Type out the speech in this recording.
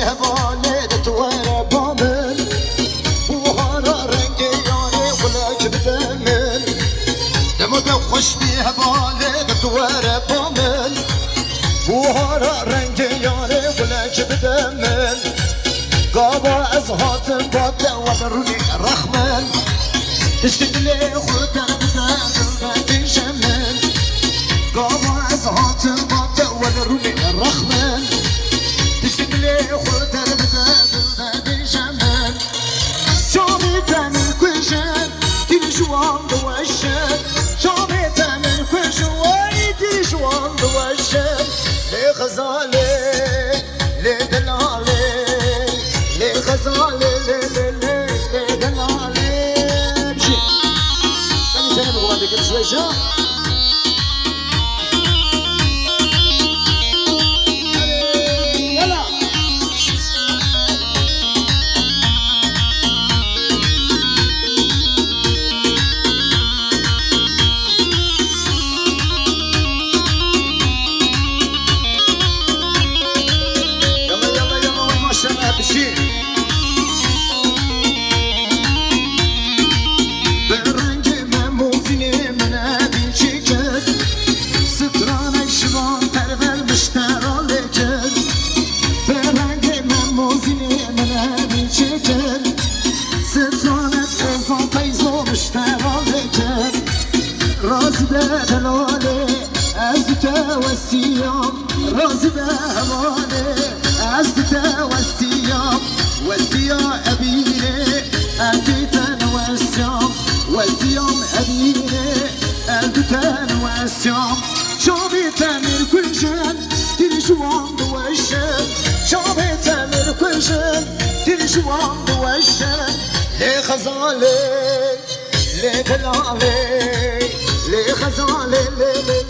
هبالي تتوارى بامن بوهارا رنگي ياري ولك بدمن دمك خوش بيها بالي تتوارى بامن بوهارا رنگي ياري ولك بدمن قابا ازهاتن بابا وبروني رحمن تشتغلي خودن بدن شمن قابا ازهاتن بابا وبروني رحمن تشتغلي خودن بدن شمن شامي تامن كوشن تيري شوان دوشن شامي تامن كوشن تيري شوان دوشن لي غزالي لي دلالي لي غزالي لي دلالي بشي ثاني سنة بغوان ديك بشويشة رازي بهواني أزدتا والسيام والسيام أبيني أديتا والسيام والسيام أبيني أديتا والسيام شامي تامر كل شان تيري شوان دوشان شامي تامر كل شان تيري شوان دوشان لي غزالي لي دلالي لي غزالي لي